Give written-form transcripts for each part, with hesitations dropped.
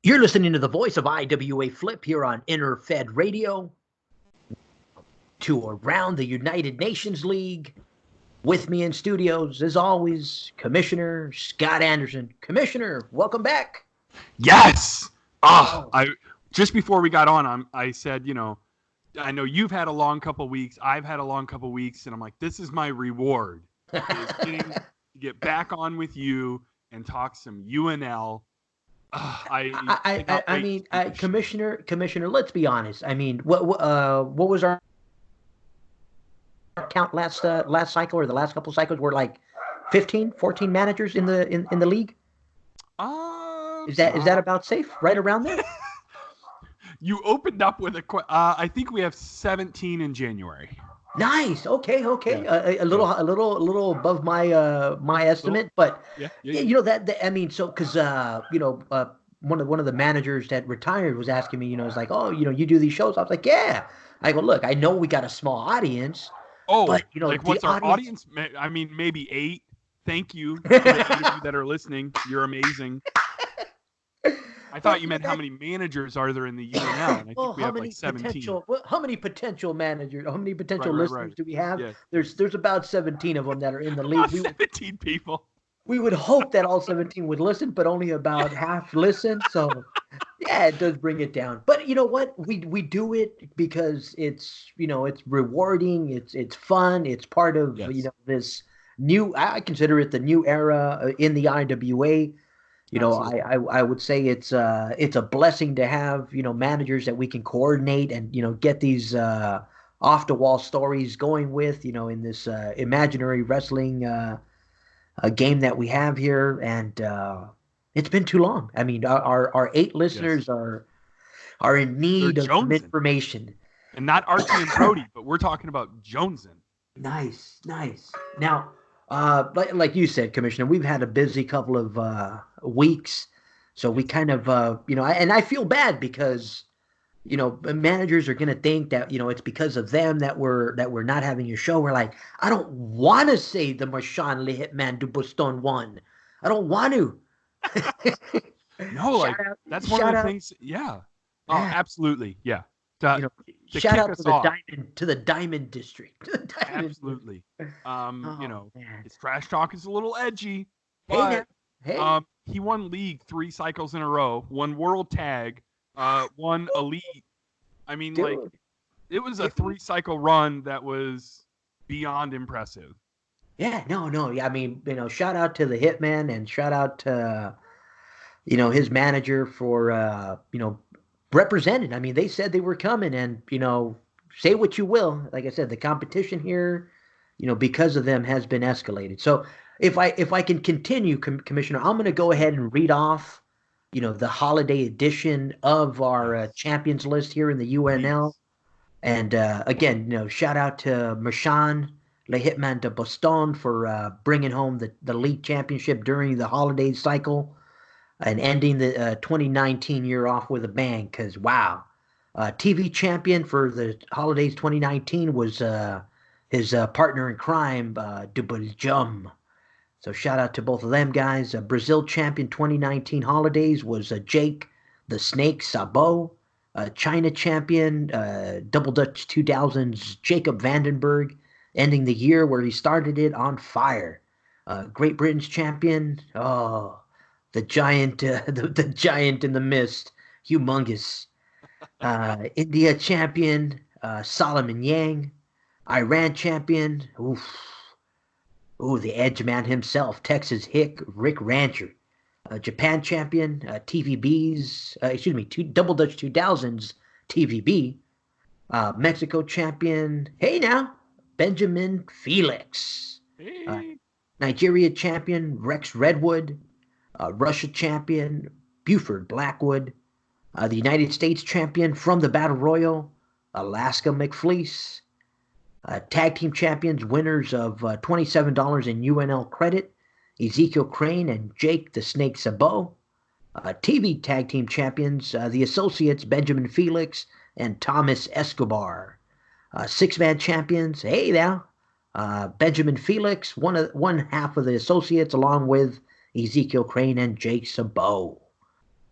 You're listening to the voice of IWA Flip here on Interfed Radio to Around the United Nations League. With me in studios, as always, Commissioner Scott Anderson. Commissioner, welcome back. Yes. I just before we got on, I said, I know you've had a long couple weeks. I've had a long couple weeks, and I'm like, this is my reward. Is getting to get back on with you and talk some UNL. Commissioner, let's be honest. I mean, what was our count last cycle or the last couple cycles? Were like 15, 14 managers in the league? Is that about safe? Right around there? You opened up with I think we have 17 in January. Nice. Okay. Yeah. A little above my estimate, but because one of the managers that retired was asking me, it's like, you do these shows. I was like, yeah. I go, look, I know we got a small audience. Oh, but what's our audience? I mean, maybe 8. Thank you to the 8 of you that are listening. You're amazing. I thought you meant how many managers are there in the UNL? And I think we have like 17. How many potential managers? How many potential listeners do we have? Yeah. There's about 17 of them that are in the league. 17 people. We would hope that all 17 would listen, but only about half listen. So, yeah, it does bring it down. But you know what? We do it because it's rewarding. It's fun. It's part of this new. I consider it the new era in the IWA. I would say it's a blessing to have managers that we can coordinate and get these off the wall stories going with in this imaginary wrestling game that we have here, and it's been too long. I mean, our 8 listeners are in need of some information, and not Archie and Brody, but we're talking about Joneson. Nice. Now, like you said, Commissioner, we've had a busy couple of weeks, so we kind of and I feel bad because managers are going to think that it's because of them that we're not having your show. We're like, I don't want to say the Marchand Le Hitman du Boston won. I don't want to. No, that's one of the things. Yeah. Oh, absolutely. Yeah. Shout out to the Diamond District. Absolutely. His trash talk is a little edgy, but he won league 3 cycles in a row, won world tag, won elite. I mean, dude, it was a 3-cycle run that was beyond impressive. Yeah, no. I mean, shout out to the Hitman and shout out to his manager for represented. I mean, they said they were coming, and say what you will. Like I said, the competition here, because of them, has been escalated. So if I can continue, Commissioner, I'm going to go ahead and read off, the holiday edition of our champions list here in the UNL. And again, shout out to Marchand Le Hitman de Boston for bringing home the league championship during the holiday cycle and ending the 2019 year off with a bang, because, wow. TV champion for the holidays 2019 was his partner in crime, Dubajum. So shout out to both of them guys. Brazil champion 2019 holidays was Jake the Snake Sabo. China champion, Double Dutch 2000's Jacob Vandenberg, ending the year where he started it on fire. Great Britain's champion, the giant, the giant in the mist, humongous. India champion, Solomon Yang. Iran champion, the Edge man himself, Texas Hick, Rick Rancher. Japan champion, Double Dutch 2000's TVB. Mexico champion, hey now, Benjamin Felix. Hey. Nigeria champion, Rex Redwood. Russia champion, Buford Blackwood. The United States champion from the Battle Royal, Alaska McFleece. Tag team champions, winners of $27 in UNL credit, Ezekiel Crane and Jake the Snake Sabo. TV tag team champions, the Associates, Benjamin Felix and Thomas Escobar. 6-man champions, hey now, Benjamin Felix, one half of the Associates, along with Ezekiel Crane and Jake Sabo.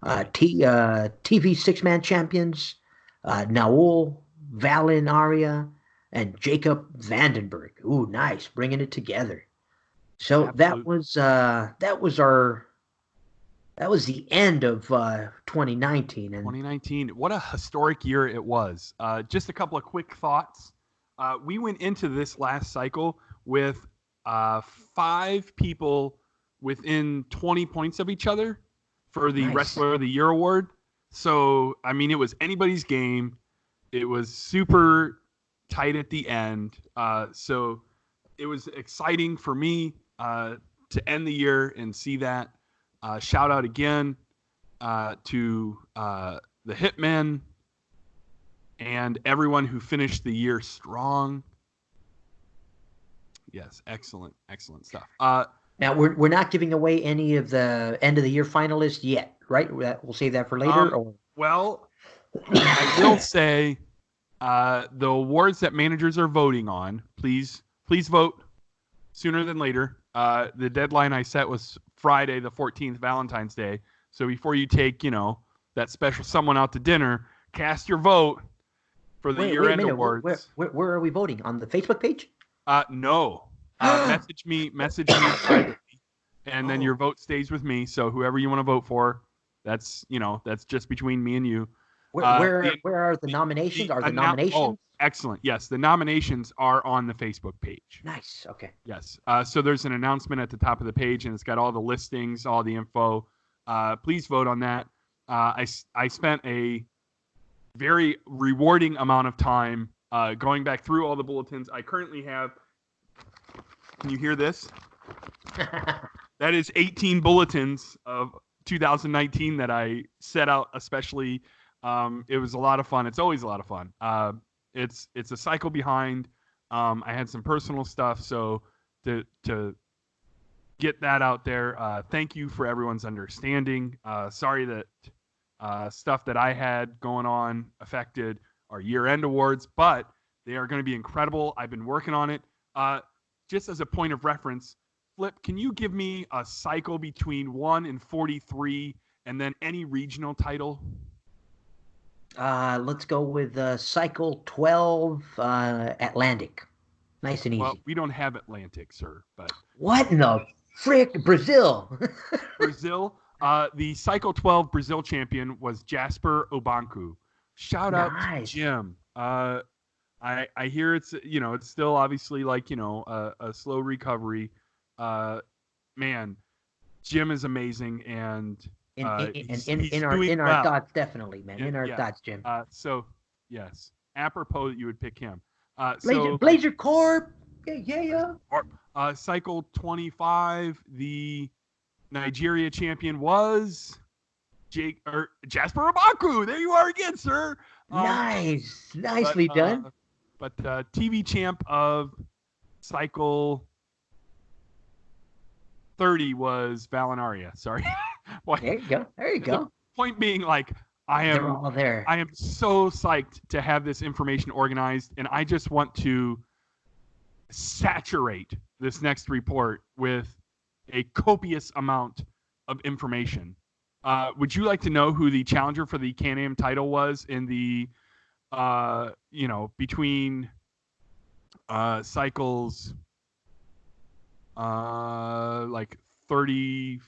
TV six-man champions, Naul, Valin Aria, and Jacob Vandenberg. Ooh, nice, bringing it together. So Absolutely. that was the end of 2019, and 2019. What a historic year it was. Just a couple of quick thoughts. We went into this last cycle with 5 people within 20 points of each other for the nice. Wrestler of the Year award. So, I mean, it was anybody's game. It was super tight at the end. So it was exciting for me to end the year and see that. Shout out again to the Hitmen and everyone who finished the year strong. Yes, excellent stuff. Now we're not giving away any of the end of the year finalists yet, right? We'll save that for later. Or well, I will say the awards that managers are voting on. Please vote sooner than later. The deadline I set was Friday the 14th, Valentine's Day. So before you take, that special someone out to dinner, cast your vote for the wait a year-end minute. awards. Where are we voting? On the Facebook page? No. Message me privately, and then your Oh, vote stays with me. So whoever you want to vote for, that's just between me and you. where are the nominations? Are the Oh, nominations? excellent. Yes, the nominations are on the Facebook page. Nice. Okay. Yes. So there's an announcement at the top of the page, and it's got all the listings, all the info. Please vote on that. I spent a very rewarding amount of time going back through all the bulletins. I currently have. Can you hear this? That is 18 bulletins of 2019 that I set out especially. It was a lot of fun. It's always a lot of fun. It's a cycle behind. I had some personal stuff, so to get that out there, thank you for everyone's understanding. Sorry that stuff that I had going on affected our year-end awards, but they are going to be incredible. I've been working on it. Just as a point of reference, Flip, can you give me a cycle between 1 and 43 and then any regional title? Let's go with cycle 12 Atlantic. Nice and Well, easy. we don't have Atlantic, sir, but What in the frick? Brazil. Brazil, the cycle 12 Brazil champion was Jasper Obanku. Shout out to Nice. Jim. I hear it's still obviously like a slow recovery. Man, Jim is amazing, and he's doing In our well. thoughts, definitely, man. In our Yeah. thoughts, Jim. So yes, apropos that you would pick him. Blazer Corp. Yeah. Cycle 25, the Nigeria champion was Jasper Abaku. There you are again, sir. Nice. Nicely done. But TV champ of cycle 30 was Valinaria. Sorry. There you go. Point being, like, They're all there. I am so psyched to have this information organized, and I just want to saturate this next report with a copious amount of information. Would you like to know who the challenger for the Can-Am title was in the, between cycles like 30?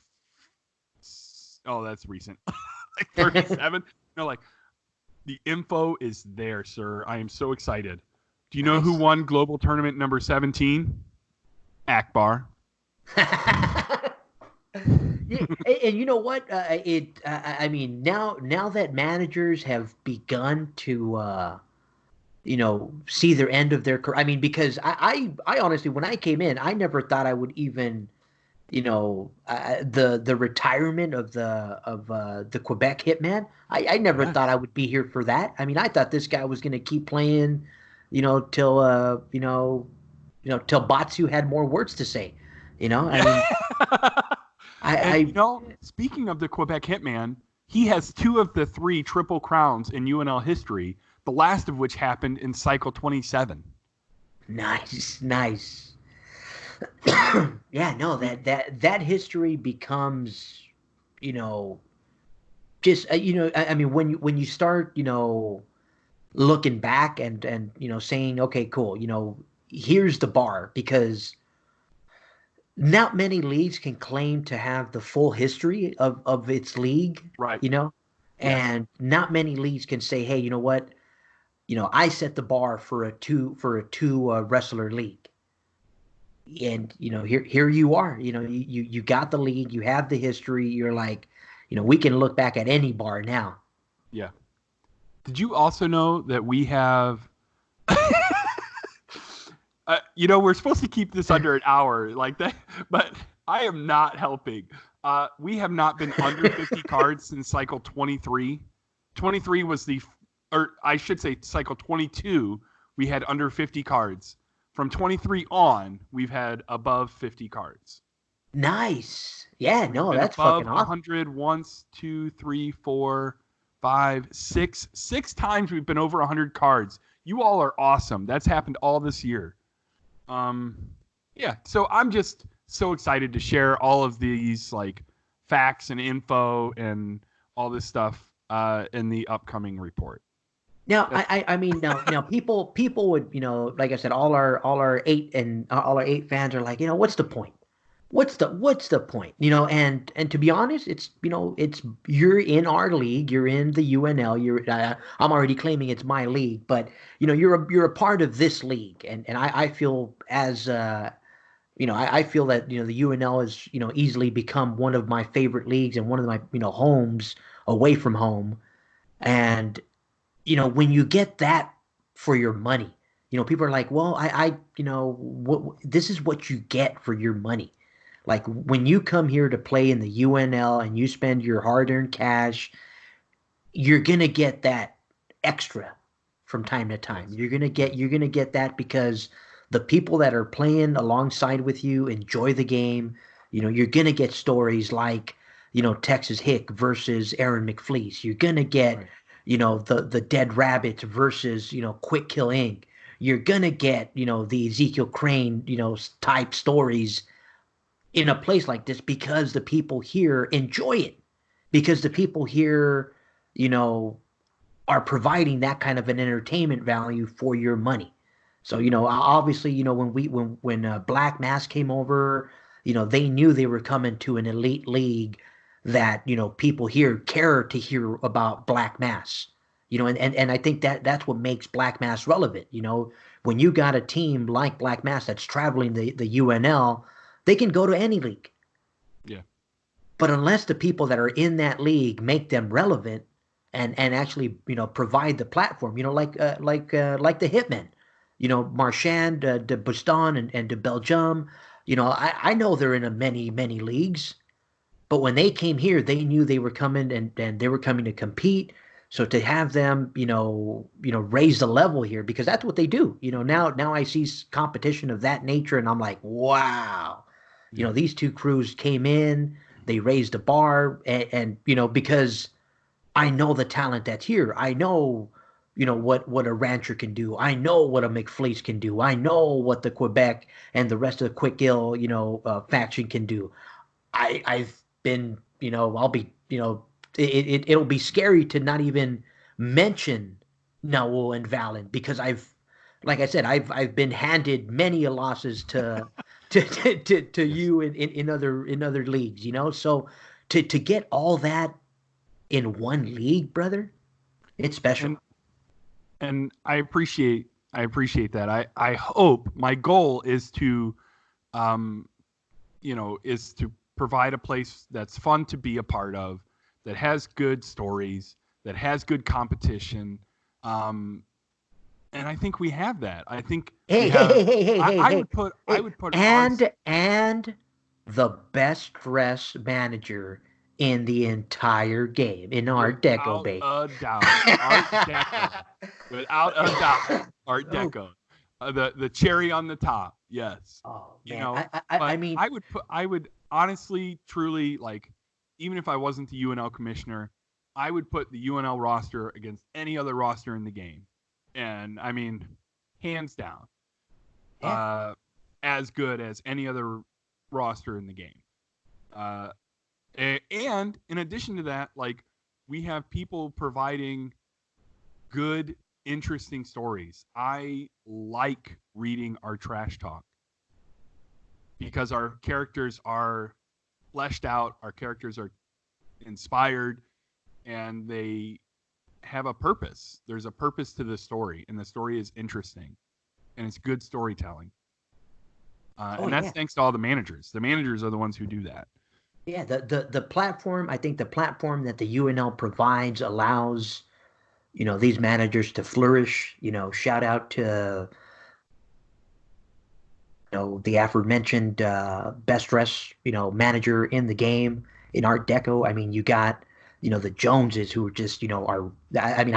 Oh, that's recent. Like 37? No, like the info is there, sir. I am so excited. Do you know who won global tournament number 17? Akbar. Yeah, and you know what? I mean, now that managers have begun to, see their end of their career. I mean, because I honestly, when I came in, I never thought I would even, the retirement of the Quebec Hitman. I never thought I would be here for that. I mean, I thought this guy was going to keep playing, till till Batsu had more words to say. I mean, speaking of the Quebec Hitman, he has 2 of the 3 triple crowns in UNL history, the last of which happened in cycle 27. Nice. Yeah, no, that history becomes, just I mean, when you start, looking back and saying, okay, cool, here's the bar, because not many leagues can claim to have the full history of its league, Right. you know, Yes. and not many leagues can say, hey, you know what, I set the bar for a two wrestler league, and here you are, you got the league, you have the history, you're like, we can look back at any bar now. Yeah. Did you also know that we have we're supposed to keep this under an hour like that, but I am not helping. We have not been under 50 cards since cycle 23. 23 was or I should say cycle 22, we had under 50 cards. From 23 on, we've had above 50 cards. Nice. Yeah, We've no, been that's above fucking awesome. 100 once, two, three, four, five, six. Six times we've been over 100 cards. You all are awesome. That's happened all this year. Um, yeah, so I'm just so excited to share all of these like facts and info and all this stuff in the upcoming report. Now, That's I mean, now, people would, like I said, all our eight fans are like, what's the point? What's the point? And to be honest, it's you're in our league, you're in the UNL, I'm already claiming it's my league, but you're a part of this league, and I feel as I feel that the UNL has easily become one of my favorite leagues and one of my homes away from home, and when you get that for your money, people are like, well, this is what you get for your money. Like when you come here to play in the UNL and you spend your hard-earned cash, you're gonna get that extra from time to time. yes, You're gonna get that because the people that are playing alongside with you enjoy the game. You're gonna get stories like, Texas Hick versus Aaron McFleece. You're gonna get, right, the Dead Rabbits versus, Quick Kill Inc. You're gonna get, the Ezekiel Crane, type stories in a place like this because the people here enjoy it. Because the yeah, people here, you know, are providing that kind of an entertainment value for your money. So obviously, when Black Mass came over, they knew they were coming to an elite league that people here care to hear about Black Mass. And I think that's what makes Black Mass relevant. When you got a team like Black Mass that's traveling the UNL, they can go to any league. yeah, But unless the people that are in that league make them relevant and actually provide the platform, like the Hitmen, Marchand, de Buston, and de Belgium, I know they're in a many leagues, but when they came here, they knew they were coming and they were coming to compete. So to have them, raise the level here because that's what they do. Now I see competition of that nature, and I'm like, wow. yeah, These two crews came in, they raised the bar, and because I know the talent that's here. I know, what a rancher can do. I know what a McFleece can do. I know what the Quebec and the rest of the Quick Ill, faction can do. I've been, I'll be, it'll be scary to not even mention Naul and Valen because like I said, I've been handed many a losses to yes. you in other leagues, so to get all that in one league, brother, it's special. And I appreciate that. I hope my goal is to um is to provide a place that's fun to be a part of, that has good stories, that has good competition. Um, and I think we have that. I think we Hey, hey, have. hey, hey, hey, hey, I hey, would put. I hey, would put ours and the best dressed manager in the entire game in Art Deco, without babe. a doubt. Art Deco, without a doubt. Art Oh, Deco, the cherry on the top. Yes, oh you man, know. I But mean, I would honestly, truly like, even if I wasn't the UNL commissioner, I would put the UNL roster against any other roster in the game, and I mean, hands down, yeah, uh, as good as any other roster in the game. Uh, and in addition to that, like We have people providing good, interesting stories. I like reading our trash talk because our characters are fleshed out, our characters are inspired, and they have a purpose. There's a purpose to the story, and the story is interesting, and it's good storytelling. And that's thanks to all the managers. The managers are the ones who do that. Yeah, the platform, I think the platform that the UNL provides allows, these managers to flourish. Shout out to, the aforementioned best dress, manager in the game in Art Deco. I mean, you got, the Joneses who are just, are, I mean,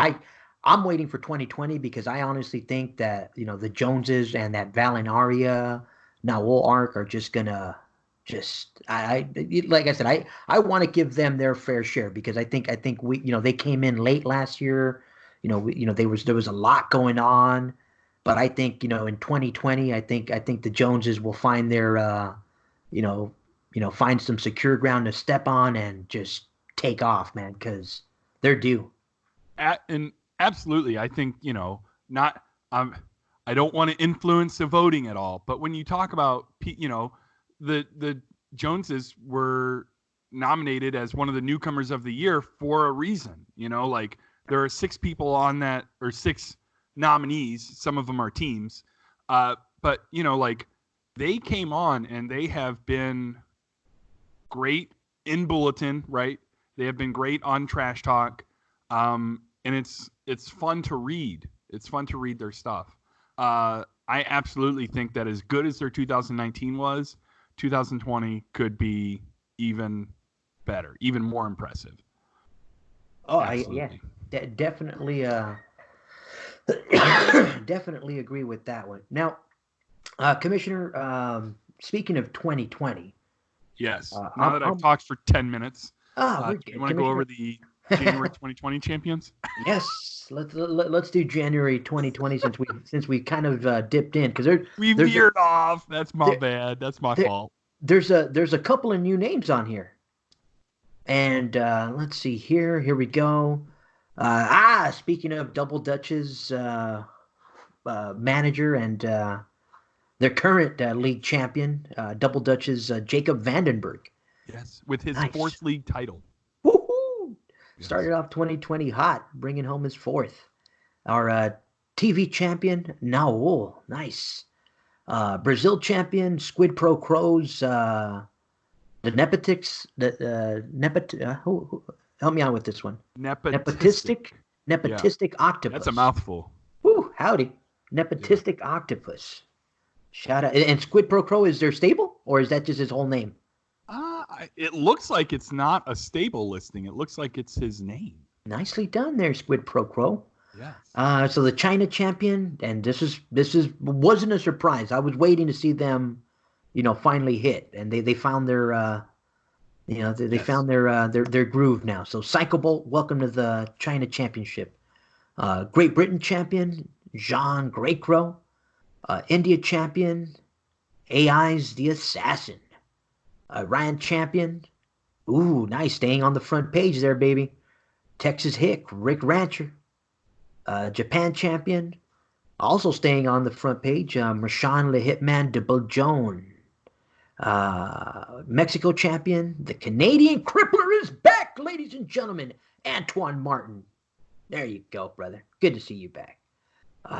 I'm waiting for 2020 because I honestly think that, the Joneses and that Valinaria Nawol arc are just gonna like I said, I want to give them their fair share because I think we, they came in late last year. There was a lot going on, but I think, in 2020, I think the Joneses will find their you know, find some secure ground to step on and just take off, man, because they're due. And absolutely, I think not. I don't want to influence the voting at all, but when you talk about the Joneses were nominated as one of the newcomers of the year for a reason. Like there are 6 people on that, or 6 nominees. Some of them are teams, but like they came on and they have been great in Bulletin, right? They have been great on Trash Talk, and it's fun to read. It's fun to read their stuff. I absolutely think that as good as their 2019 was, 2020 could be even better, even more impressive. Oh, definitely, definitely agree with that one. Now, Commissioner, speaking of 2020, yes. Now that I've talked for 10 minutes, we're do you good. want to go over the January 2020 champions? Yes, let's do January 2020 since we kind of dipped in because we veered off. That's my bad. That's my fault. There's a couple of new names on here, and let's see here. Here we go. Speaking of Double Dutch's manager and their current league champion, Double Dutch's Jacob Vandenberg. Yes, with his 4th league title. Woohoo! Yes. Started off 2020 hot, bringing home his 4th. Our TV champion, Nawol. Nice. Brazil champion, Squid Pro Crows, the Nepotix, help me out with this one. Nepotistic octopus. That's a mouthful. Woo, howdy. Nepotistic octopus. Shout out. And Squid Pro Crow is their stable, or is that just his whole name? It looks like it's not a stable listing. It looks like it's his name. Nicely done there, Squid Pro Crow. Yes. So the China champion, and this wasn't a surprise. I was waiting to see them, finally hit, and they found their, found their groove now. So Psycho Bolt, welcome to the China Championship. Great Britain champion, Jean Greycrow. India champion, AI's the Assassin. Ryan champion, ooh, nice, staying on the front page there, baby. Texas Hick, Rick Rancher. Japan champion, also staying on the front page, Rashawn Le Hitman de Bojon. Mexico champion, the Canadian Crippler is back, ladies and gentlemen. Antoine Martin. There you go, brother. Good to see you back.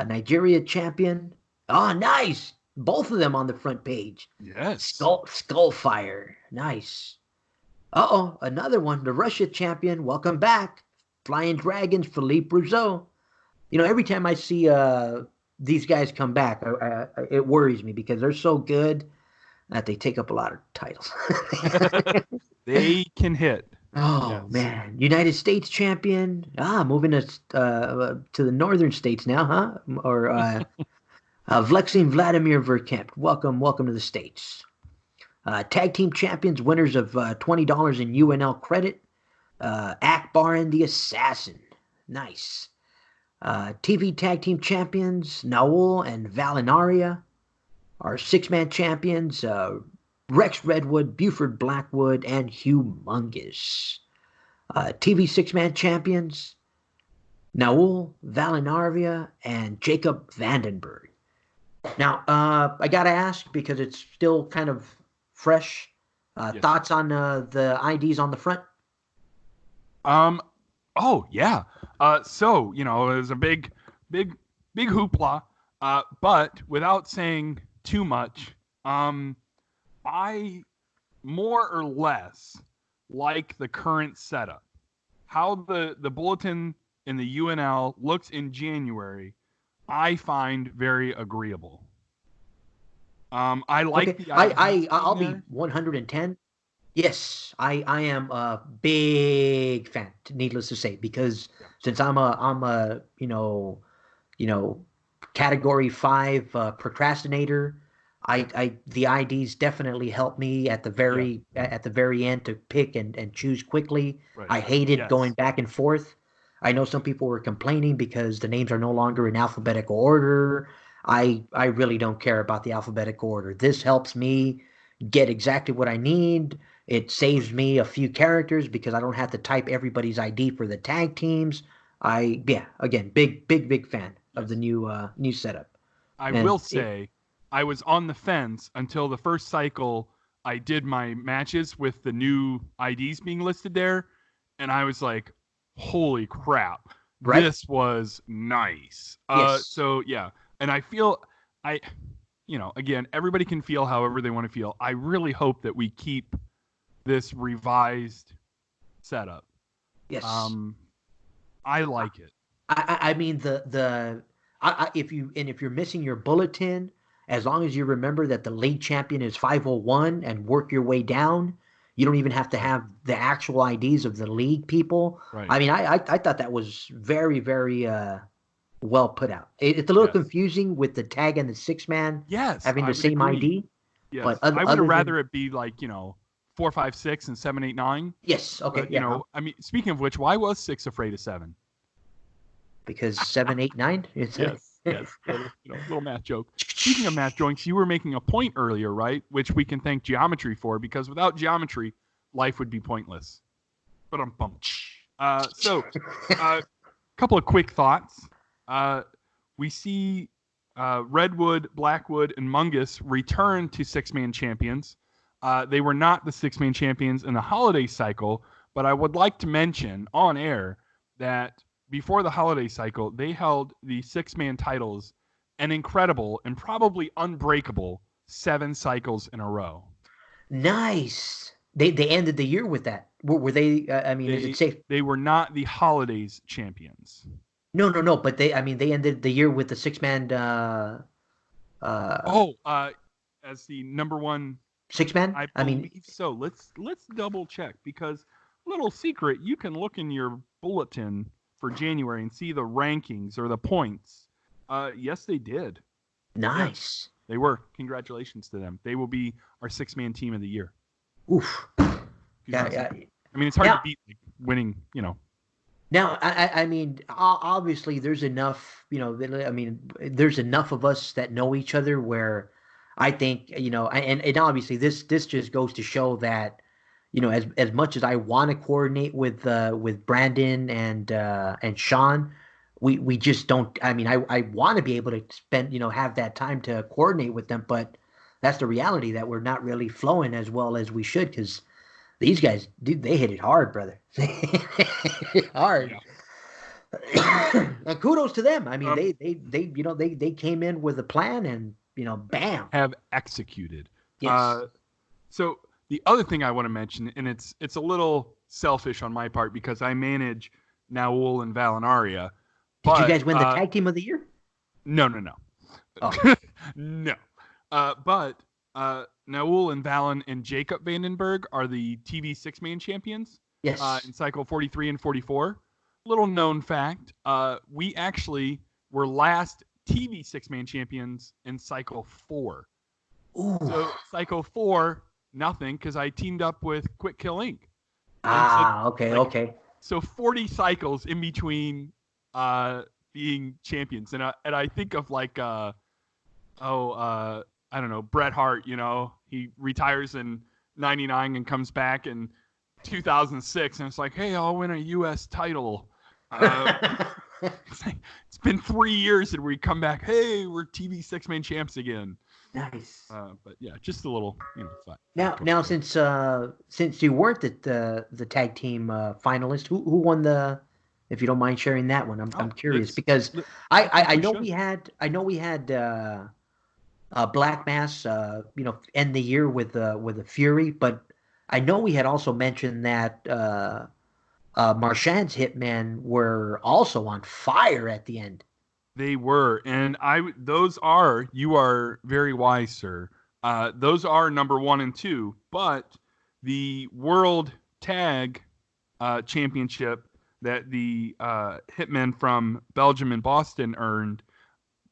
Nigeria champion. Oh, nice. Both of them on the front page. Yes. Skullfire. Nice. Another one. The Russia champion. Welcome back. Flying Dragons, Philippe Rousseau. Every time I see these guys come back, it worries me because they're so good that they take up a lot of titles. They can hit. Oh, yes. Man. United States champion. Moving us to the northern states now, huh? Or Vlexing Vladimir Verkempt. Welcome to the States. Tag team champions, winners of $20 in UNL credit. Akbar and the Assassin. Nice. TV tag team champions, Nawol and Valinaria. Our 6-man champions, Rex Redwood, Buford Blackwood, and Humongous. TV six-man champions, Naul Valinarvia and Jacob Vandenberg. Now, I got to ask because it's still kind of fresh. Yes, sir. Thoughts on the IDs on the front? Um. Oh yeah. So it was a big, big hoopla. But without saying too much, I more or less like the current setup. How the bulletin in the UNL looks in January, I find very agreeable. I like Okay, the IDs being I'll be there. 110. Yes, I am a big fan, needless to say, because Yeah. since I'm a you know category 5 procrastinator. I the IDs definitely help me Yeah. at the very end to pick and choose quickly. Right. I hated going Yes. back and forth. I know some people were complaining because the names are no longer in alphabetical order. I really don't care about the alphabetical order. This helps me get exactly what I need. It saves me a few characters because I don't have to type everybody's ID for the tag teams. Yeah, again, big fan of the Yes. new setup. I And will say I was on the fence until the first cycle I did my matches with the new IDs being listed there, and I was like, holy crap, right? this was nice. Yes. So yeah, and I feel I again, everybody can feel however they want to feel. I really hope that we keep this revised setup. Yes. Um I like it. I mean if you're missing your bulletin, as long as you remember that the league champion is 501 and work your way down, you don't even have to Right. have the actual IDs of the league people. Right. I mean, I thought that was very well put out. It's a little Yes. confusing with the tag and the six man Yes, having I the would same agree. ID, but Yes, I would have other than rather it be like 4, 5, 6, and 7, 8, 9. yes, okay, But yeah, I mean, speaking of which, why was 6 afraid of 7? because 7, 8, 9. It's Yes, yes, little math joke. Speaking of math jokes, you were making a point earlier, right? Which we can thank geometry for, because without geometry, life would be pointless. But I'm pumped. So, a couple of quick thoughts. Uh, we see Redwood, Blackwood, and Mungus return to six-man champions. They were not the six-man champions in the holiday cycle, but I would like to mention on air that before the holiday cycle, they held the six-man titles an incredible and probably unbreakable 7 cycles in a row. nice. They ended the year with that. Were they? I mean, is it They safe? they were not the holidays champions. No. But I mean, they ended the year with the six man. Uh, Oh, as the number one, Six man. I I mean, believe so. Let's double check, because little secret, you can look in your bulletin for January and see the rankings or the points. Yes, they did. Yes, nice. they were. Congratulations to them. They will be our six-man team of the year, Oof. Yeah, 2006. yeah. I mean, it's hard to Now, beat like, winning. I mean, obviously, there's enough. I mean, there's enough of us that know each other where I think and obviously this just goes to show that as much as I want to coordinate with Brandon and Sean, we just don't. I mean, I want to be able to spend have that time to coordinate with them, but that's the reality that we're not really flowing as well as we should because these guys, dude, they hit it hard, brother. They hit it hard. Yeah. And kudos to them. I mean, Um, they came in with a plan and bam. have executed. Yes. Uh, So the other thing I want to mention, and it's a little selfish on my part because I manage Naul and Valinaria, Did you but guys win the tag team of the year? no, Oh, no. But Naul and Valen and Jacob Vandenberg are the TV six-man champions yes. in cycle 43 and 44. Little known fact: we actually were last TV six-man champions in cycle 4. Ooh. So cycle 4, nothing, because I teamed up with Quick Kill Inc. And so Okay, like okay. so 40 cycles in between uh being champions. And I think of like I don't know, Bret Hart, he retires in 99 and comes back, and 2006, and it's like, hey, I'll win a U.S. title. It's been 3 years, and we come back. Hey, we're TV 6-man champs again. Nice. But yeah, just a little, fun. Now, since you weren't the tag team finalist, who won the? If you don't mind sharing that one, I'm curious because I know we had Black Mass end the year with a Fury, but I know we had also mentioned that Marchand's Hitmen were also on fire at the end. They were, and you are very wise, sir. Those are number 1 and 2, but the World Tag Championship that the Hitmen from Belgium and Boston earned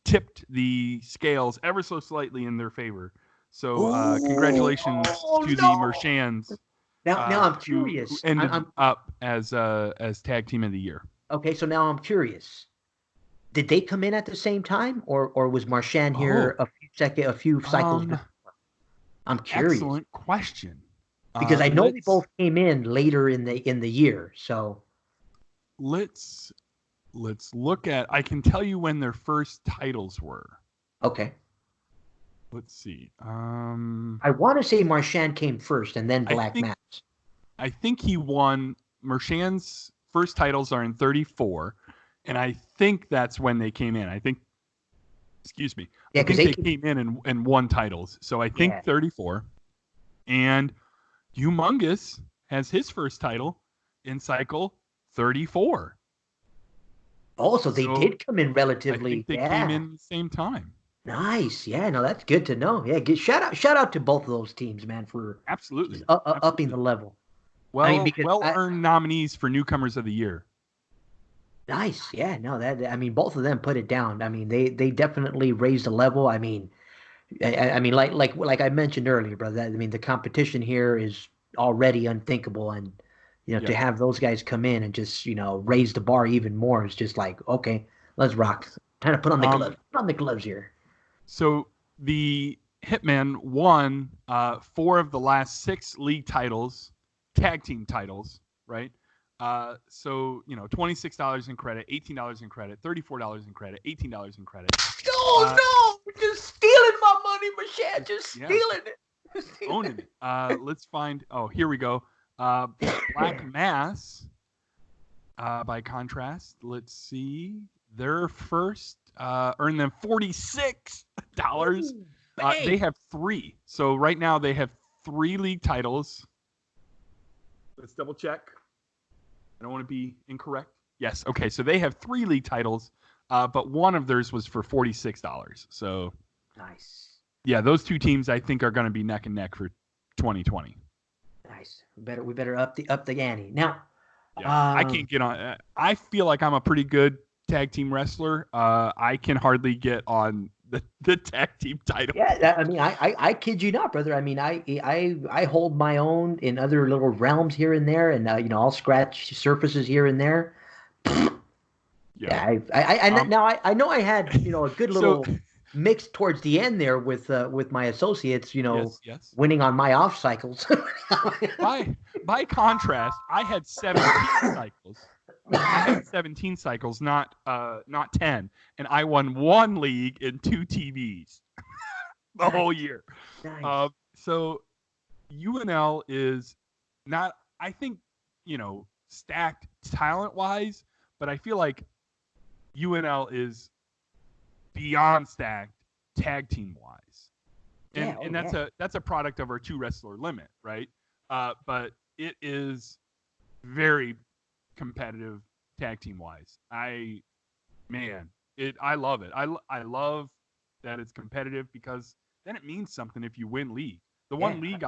tipped the scales ever so slightly in their favor. So congratulations to the Marchands. Now I'm who curious. ended up as tag team of the year. Okay, so now I'm curious. Did they come in at the same time, or was Marchand here a few cycles before? I'm curious. Excellent question. Because I know they both came in later in the year. So let's look at. I can tell you when their first titles were. Okay. Let's see. I want to say Marchand came first, and then Black Mass. I think he won. Marchand's first titles are in 34, and I think that's when they came in. Excuse me. Yeah, I think they came in and won titles. So I think 34. And Humongous has his first title in cycle 34. Oh, so they did come in relatively. I think they came in at the same time. Nice. Yeah, no, that's good to know. Yeah, shout out to both of those teams, man, for absolutely upping the level. Well, earned nominees for newcomers of the year. Nice. Yeah, no, both of them put it down. I mean, they definitely raised the level. I mean, like I mentioned earlier, brother. The competition here is already unthinkable, and to have those guys come in and just raise the bar even more is just like, okay, let's rock. Time to put on the gloves. Put on the gloves here. So the Hitmen won 4 of the last 6 league titles, tag team titles, right? So $26 in credit, $18 in credit, $34 in credit, $18 in credit. No, just stealing my money, Michelle. Just stealing it. Owning it. Let's find. Oh, here we go. Black Mass. By contrast, let's see. Their first earned them $46. They have 3. So right now they have 3 league titles. Let's double check. I don't want to be incorrect. Yes. Okay. So they have 3 league titles, but one of theirs was for $46. So nice. Yeah, those 2 teams I think are going to be neck and neck for 2020. Nice. We better up the ante now. Yeah, I can't get on. I feel like I'm a pretty good tag team wrestler. I can hardly get on the tag team title. Yeah, I kid you not, brother. I hold my own in other little realms here and there, and I'll scratch surfaces here and there. Yeah, I know I had a good little mix towards the end there with my associates, yes. winning on my off cycles. By contrast, I had 17 cycles. I had 17 cycles, not 10, and I won 1 league and 2 TVs the whole year. Nice. So UNL is not, I think, stacked talent-wise, but I feel like UNL is beyond stacked tag team-wise. And that's a product of our 2 wrestler limit, right? But it is very competitive tag team wise. I love it. I love that it's competitive because then it means something if you win league. The one league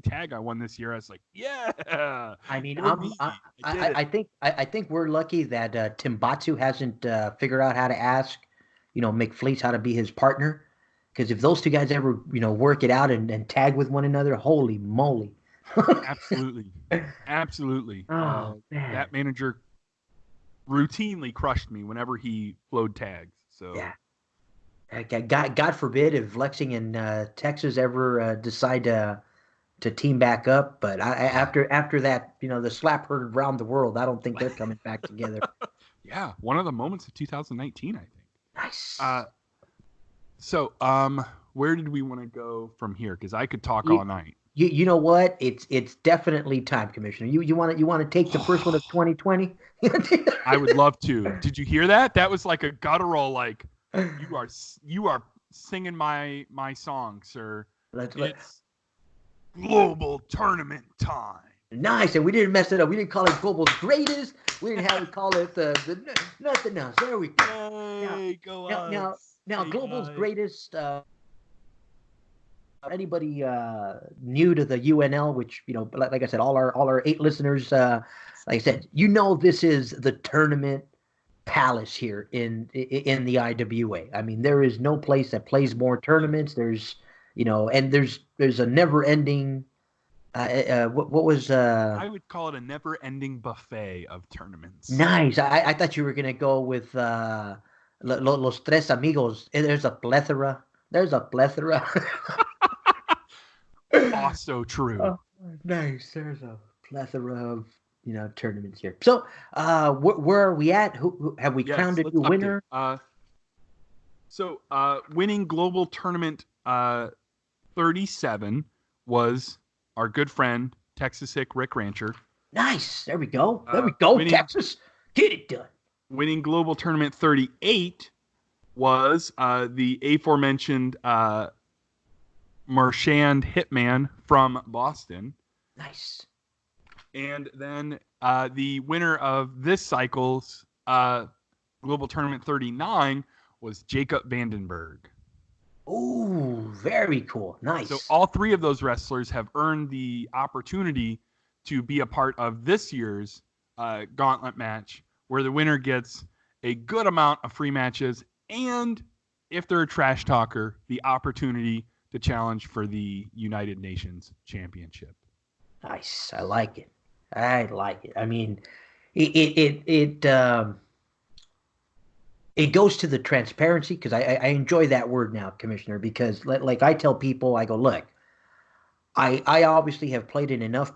tag I won this year, I was like, yeah. I think we're lucky that Timbatsu hasn't figured out how to ask, McFleece how to be his partner. Because if those 2 guys ever, work it out and tag with one another, holy moly. Absolutely. Oh, man. That manager routinely crushed me whenever he flowed tags. So yeah. God forbid if Lexington, Texas ever decide to, to team back up. But after that, the slap heard around the world, I don't think they're coming back together. Yeah, one of the moments of 2019, I think. Nice. So, where did we want to go from here? Because I could talk You, all night. you know what? It's definitely time, Commissioner. You want to take the first one of 2020? I would love to. Did you hear that? That was like a guttural, like you are singing my song, sir. It's global tournament time. Nice, and we didn't mess it up. We didn't call it Global's Greatest. We didn't have to call it the nothing else. There we go. Hey, Now, Global's Greatest. Anybody new to the UNL, which like I said, all our 8 listeners, like I said, this is the tournament palace here in the IWA. I mean, there is no place that plays more tournaments. And there's a never ending. What was I would call it a never-ending buffet of tournaments. Nice. I thought you were gonna go with Los Tres Amigos. There's a plethora. Also true. Oh, nice. There's a plethora of tournaments here. So, where are we at? Who have we crowned a new winner? Winning global tournament 37 was our good friend Texas Hick Rick Rancher. Nice. There we go. Texas. Get it done. Winning global tournament 38 was the aforementioned Marchand Hitman from Boston. Nice. And then the winner of this cycle's global tournament 39 was Jacob Vandenberg. Oh, very cool. Nice. So all 3 of those wrestlers have earned the opportunity to be a part of this year's gauntlet match, where the winner gets a good amount of free matches and, if they're a trash talker, the opportunity to challenge for the United Nations Championship. Nice. I like it. I mean, it goes to the transparency, because I enjoy that word now, Commissioner, because like I tell people, I go, look, I obviously have played in enough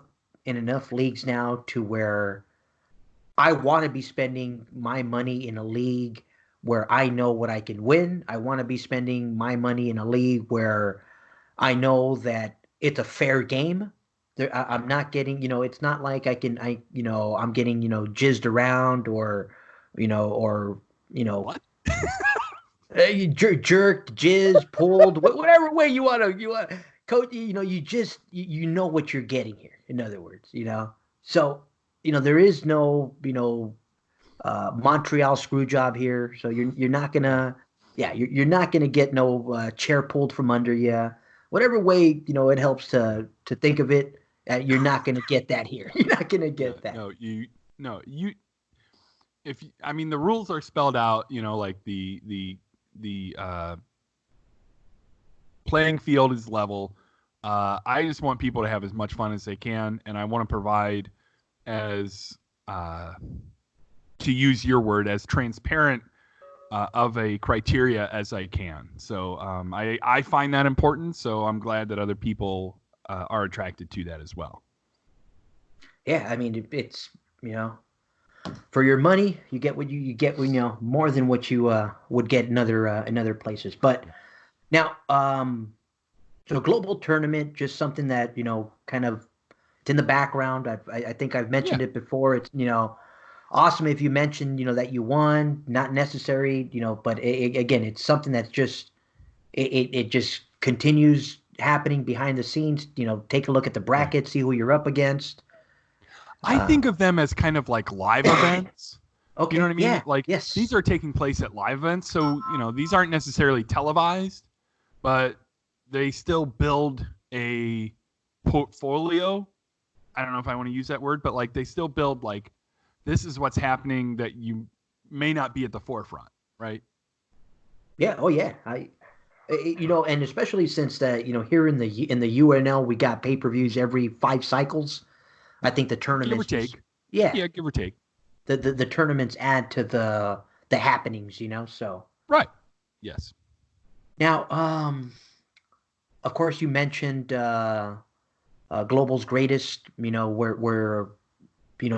leagues now to where I want to be spending my money in a league where I know what I can win. I want to be spending my money in a league where I know that it's a fair game. I'm not getting, it's not like I'm getting, jizzed around or what? Jerked, jizzed, pulled, whatever way you want, coach. You know what you're getting here. In other words, so there is no Montreal screw job here. So you're not gonna you're not gonna get no chair pulled from under you. Whatever way it helps to think of it, you're not gonna get that here. You're not gonna get that. I mean, the rules are spelled out, like the playing field is level. I just want people to have as much fun as they can, and I want to provide as, to use your word, as transparent of a criteria as I can. So I find that important, so I'm glad that other people are attracted to that as well. Yeah, I mean, it's, for your money, you get what you get, more than what you would get in other places. But now, so global tournament, just something that kind of it's in the background. I think I've mentioned it before. It's awesome if you mention that you won. Not necessary, but again, it's something that's just it just continues happening behind the scenes. Take a look at the bracket, see who you're up against. I think of them as kind of like live events. Okay. You know what I mean? Yeah. Yes. These are taking place at live events. So, these aren't necessarily televised, but they still build a portfolio. I don't know if I want to use that word, but they still build this is what's happening that you may not be at the forefront, right? Yeah. Oh yeah. And especially since here in the UNL, we got pay-per-views every 5 cycles. I think the tournaments, give or take. Yeah, give or take. The tournaments add to the happenings, So right. Yes. Now, of course, you mentioned Global's Greatest, where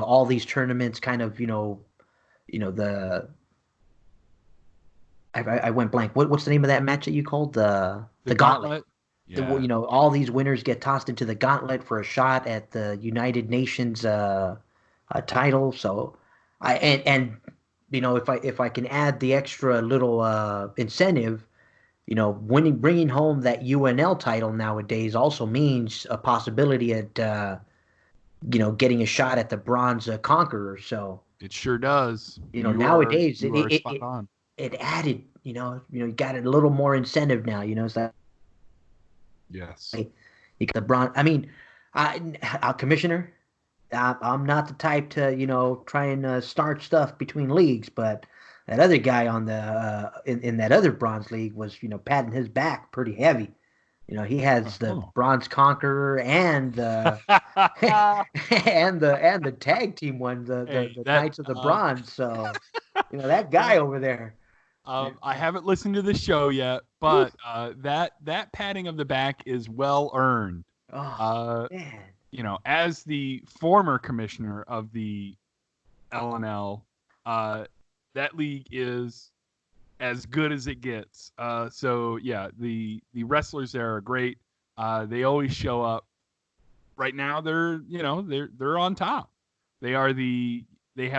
all these tournaments kind of, the I went blank. What's the name of that match that you called The the Gauntlet? gauntlet. Yeah. All these winners get tossed into the Gauntlet for a shot at the United Nations title. So, if I can add the extra little incentive, bringing home that UNL title nowadays also means a possibility at getting a shot at the bronze conqueror. So, It sure does. nowadays You are spot on. it added, you got a little more incentive now. It's like Yes. you got the bronze. I mean, commissioner, I'm not the type to, try and start stuff between leagues, but that other guy on the in that other bronze league was, patting his back pretty heavy. He has the Oh. bronze conqueror and the and the tag team one, Hey, the that Knights of the Bronze. So, that guy over there. I haven't listened to the show yet, but that patting of the back is well earned. Oh Uh, man. as the former commissioner of the LNL, that league is as good as it gets. So yeah, the wrestlers there are great. They always show up. Right now, they're on top. They have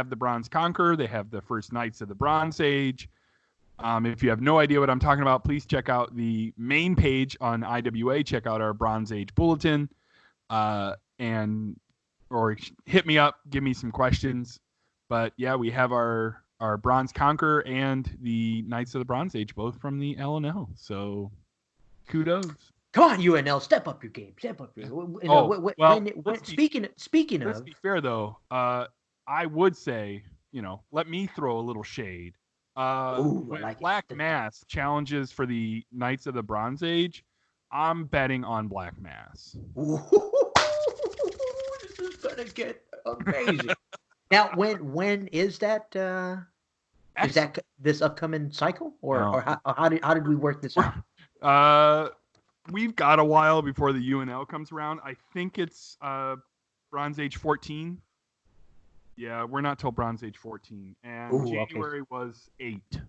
the Bronze Conqueror. They have the first Knights of the Bronze Age. If you have no idea what I'm talking about, please check out the main page on IWA. Check out our Bronze Age bulletin, and or hit me up, give me some questions. But yeah, we have our Bronze Conqueror and the Knights of the Bronze Age, both from the LNL. So kudos. Come on, UNL, step up your game. Step up your. Well, Speaking let's of, be fair though. I would say, let me throw a little shade. ooh, I When like Black it. Mass challenges for the Knights of the Bronze Age, I'm betting on Black Mass. Ooh, this is gonna get amazing. Now, when is that? Is that this upcoming cycle, or No. how did we work this out? Uh, we've got a while before the UNL comes around. I think it's Bronze Age 14. Yeah, we're not till Bronze Age 14, and Ooh, okay. January was 8.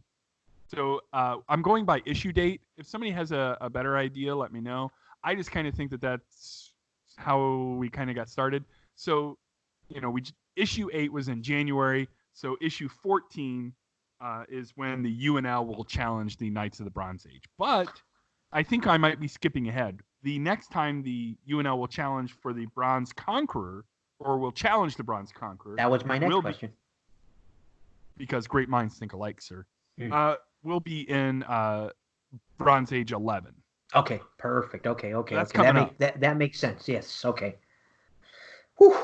So I'm going by issue date. If somebody has a better idea, let me know. I just kind of think that's how we kind of got started. So, issue 8 was in January. So issue 14 is when the UNL will challenge the Knights of the Bronze Age. But I think I might be skipping ahead. The next time the UNL will challenge for the Bronze Conqueror, or will challenge the Bronze Conqueror. That was my next question. Because great minds think alike, sir. Mm. Will be in Bronze Age 11. Okay, perfect. Okay. That's coming up. That makes sense. Yes. Okay. Whew.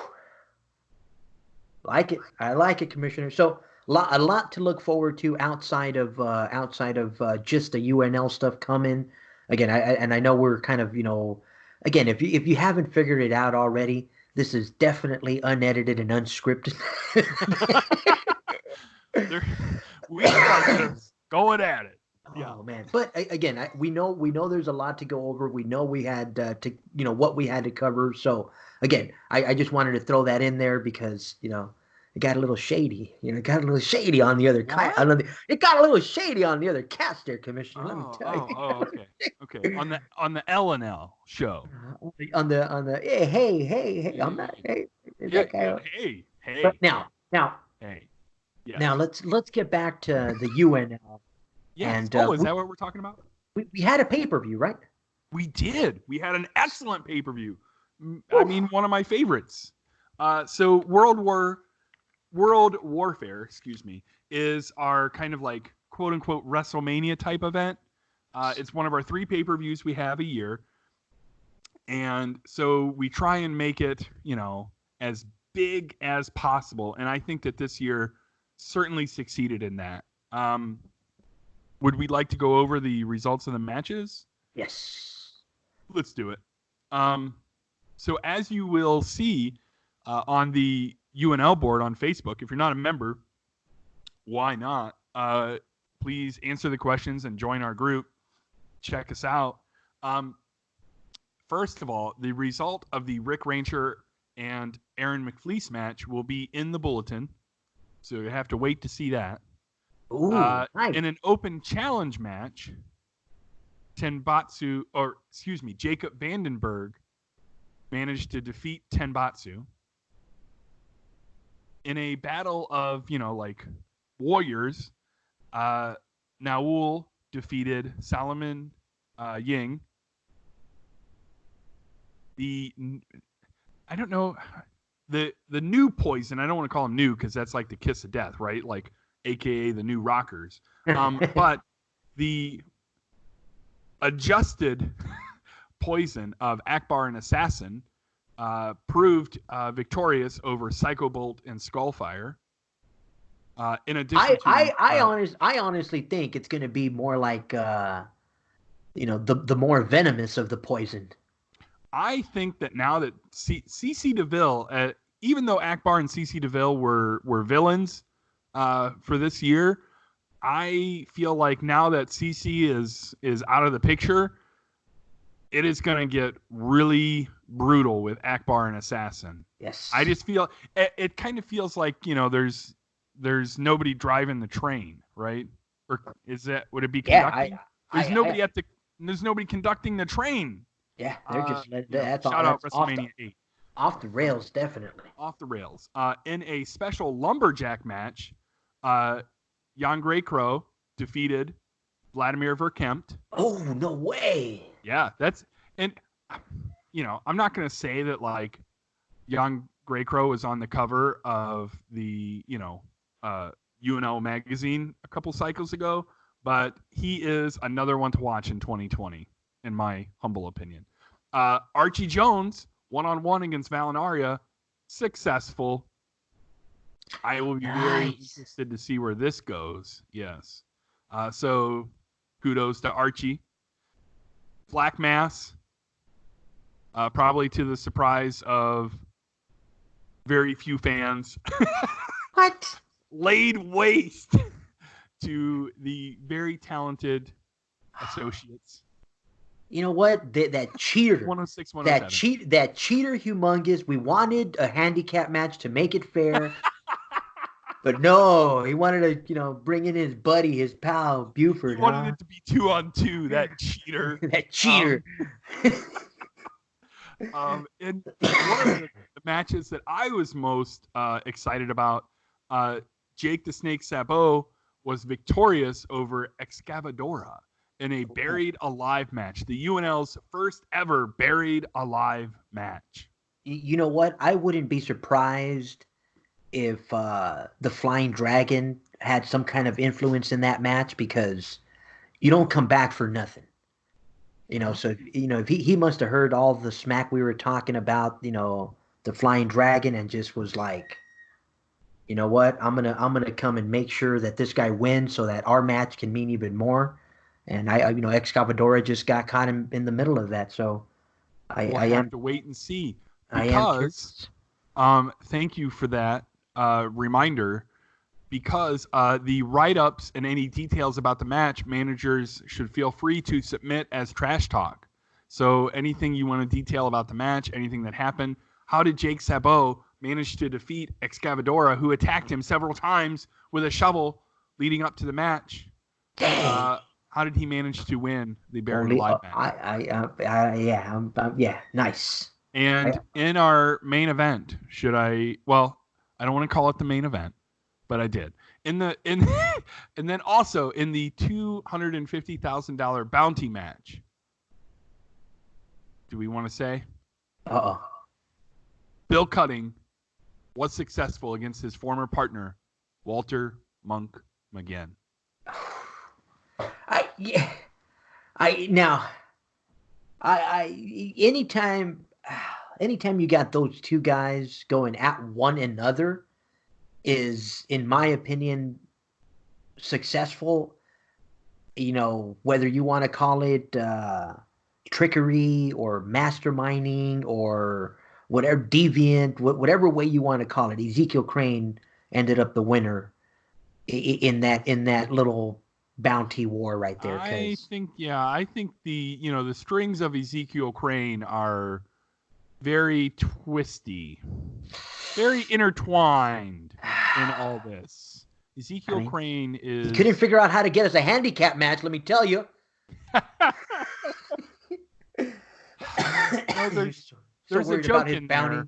Like it. I like it, Commissioner. So a lot to look forward to outside of just the UNL stuff coming. Again, I know we're kind of, again, if you haven't figured it out already, this is definitely unedited and unscripted. We are just going at it. Oh man! But again, we know there's a lot to go over. We know we had what we had to cover. So again, I just wanted to throw that in there because it got a little shady. It got a little shady on the other it got a little shady on the other cast there, Commissioner. Let me tell you. Okay. On the L&L show. On the hey, I'm not hey that guy. Hey. But now Hey. Yes. Now let's get back to the UNL. Yes. And is that what we're talking about? We had a pay-per-view, right? We did. We had an excellent pay-per-view. I mean, one of my favorites. So World Warfare, is our kind of like quote unquote WrestleMania type event. It's one of our 3 pay-per-views we have a year. And so we try and make it, as big as possible. And I think that this year certainly succeeded in that. Would we like to go over the results of the matches? Yes. Let's do it. So as you will see on the UNL board on Facebook, if you're not a member, why not? Please answer the questions and join our group. Check us out. first of all, the result of the Rick Ranger and Aaron McFleece match will be in the bulletin, so you have to wait to see that. Ooh, nice. In an open challenge match, Jacob Vandenberg managed to defeat Tenbatsu. In a battle of, like warriors, Naul defeated Solomon Ying. I don't know, the new Poison. I don't want to call them new because that's like the kiss of death, right? Like, AKA the new Rockers. But the adjusted Poison of Akbar and Assassin proved victorious over Psycho Bolt and Skullfire. In addition I honestly think it's going to be more like the more venomous of the Poison. I think that now that CC DeVille, even though Akbar and CC DeVille were villains for this year, I feel like now that CC is out of the picture, it is going to get really brutal with Akbar and Assassin. Yes. I just feel it kind of feels like, there's nobody driving the train, right? Or would it be conducting? Yeah, there's nobody conducting the train. Yeah, they're just shout out WrestleMania 8. Off the rails, definitely. Off the rails. In a special lumberjack match, Jan Grey Crow defeated Vladimir Verkempt. Oh, no way. Yeah, I'm not going to say that like Jan Grey Crow is on the cover of the, UNL magazine a couple cycles ago, but he is another one to watch in 2020, in my humble opinion. Archie Jones, one-on-one against Valinaria, successful. I will be very interested to see where this goes. Yes. So kudos to Archie. Black Mass, probably to the surprise of very few fans. What? Laid waste to the very talented associates. You know what? That cheater. 106, that cheater humongous. We wanted a handicap match to make it fair. But no, he wanted to, bring in his buddy, his pal, Buford. He wanted it to be 2-on-2, that cheater. That cheater. And one of the matches that I was most excited about, Jake the Snake Sabo was victorious over Excavadora in a buried alive match. The UNL's first ever buried alive match. You know what? I wouldn't be surprised if the Flying Dragon had some kind of influence in that match, because you don't come back for nothing. So if he must have heard all the smack we were talking about, the Flying Dragon, and just was like, you know what? I'm gonna come and make sure that this guy wins so that our match can mean even more. And Excavadora just got caught in the middle of that. So I have to wait and see. Because thank you for that reminder. Because the write-ups and any details about the match, managers should feel free to submit as trash talk. So anything you want to detail about the match, anything that happened, how did Jake Sabo manage to defeat Excavadora, who attacked him several times with a shovel leading up to the match? How did he manage to win the buried alive match? Yeah, nice. And in our main event, I don't want to call it the main event, but I did. And then also in the $250,000 bounty match. Do we want to say? Bill Cutting was successful against his former partner, Walter Monk McGinn. Anytime you got those two guys going at one another is, in my opinion, successful. Whether you want to call it trickery or masterminding or whatever, deviant, whatever way you want to call it. Ezekiel Crane ended up the winner in that little bounty war right there. I Because think the strings of Ezekiel Crane are very twisty, very intertwined in all this. I Ezekiel mean, Crane he couldn't is. figure out how to get us a handicap match. Let me tell you. There's So a worried about joke his in bounty. there.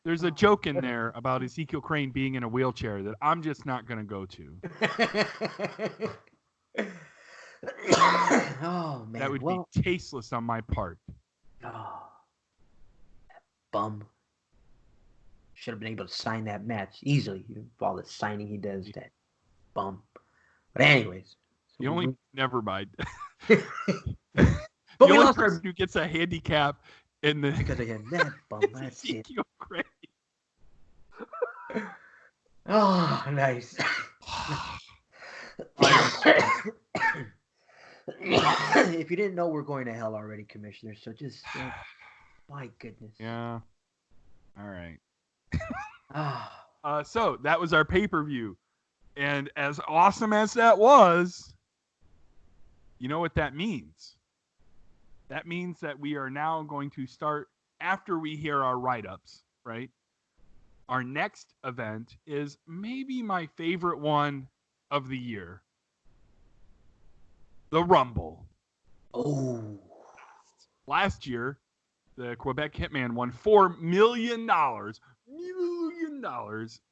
There's a joke in there about Ezekiel Crane being in a wheelchair that I'm just not going to go to. Oh That man, would be well, tasteless on my part. oh, bum. Should have been able to sign that match easily. All the signing he does, that bum. But anyways, The only never mind. but The we only lost person our who gets a handicap in the because of him. That bum. That's it. Ezekiel Crane. Oh, nice. If you didn't know, we're going to hell already, Commissioner. So just, my goodness. Yeah. All right. Ah. So that was our pay-per-view. And as awesome as that was, you know what that means? That means that we are now going to start, after we hear our write-ups, right? Our next event is maybe my favorite one of the year. The Rumble. Oh. Last year, the Quebec Hitman won $4 million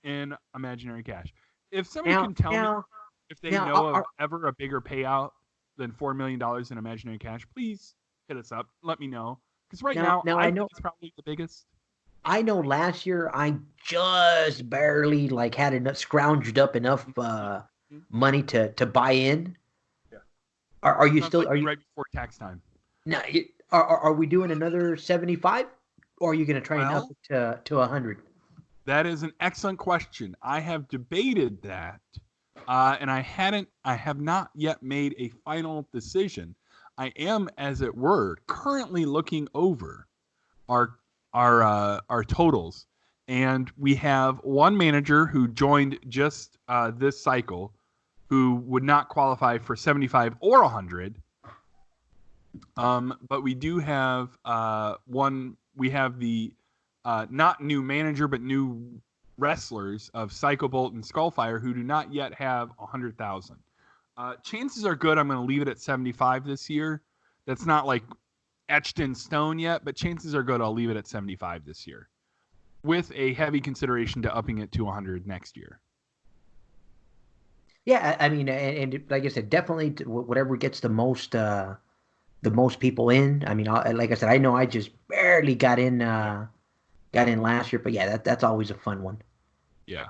in imaginary cash. If somebody can tell me if they know of ever a bigger payout than $4 million in imaginary cash, please hit us up. Let me know. Because right now I think it's probably the biggest. I know last year I just barely had enough scrounged up enough money to buy in. Yeah. Are you still like right before tax time? No, are we doing another 75 or are you going to try and up it to 100? That is an excellent question. I have debated that, and I have not yet made a final decision. I am, as it were, currently looking over our totals, and we have one manager who joined just this cycle, who would not qualify for 75 or 100. But we do have one. We have the not new manager, but new wrestlers of Psycho Bolt and Skullfire who do not yet have 100,000. Chances are good I'm going to leave it at 75 this year. That's not like etched in stone yet, but chances are good I'll leave it at 75 this year, with a heavy consideration to upping it to 100 next year. Yeah, I mean, and like I said, definitely whatever gets the most people in. I mean, like I said, I know I just barely got in last year, but yeah, that's always a fun one. Yeah,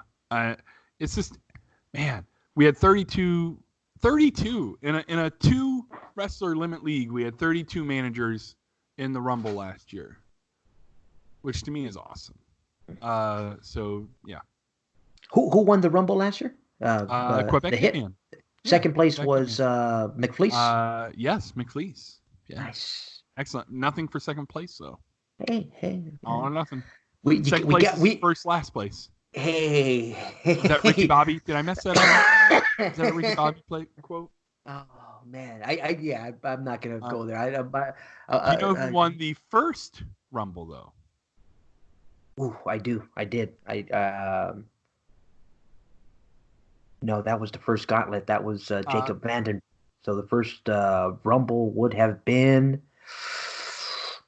it's just, man, we had 32 in a 2 wrestler limit league. We had 32 managers in the Rumble last year, which to me is awesome. So yeah. Who won the Rumble last year? Quebec Hitman. Second place was McFleece. Yes, McFleece. Yeah. Nice. Excellent. Nothing for second place though. Hey. All or nothing. We got first last place. Hey. Was that Ricky Bobby? Did I mess that up? Is that a Ricky Bobby quote? Oh man, I'm not gonna go there. Do you know who won the first Rumble though? Ooh, I do. I did. No, that was the first gauntlet. That was Jacob Vanden. So the first Rumble would have been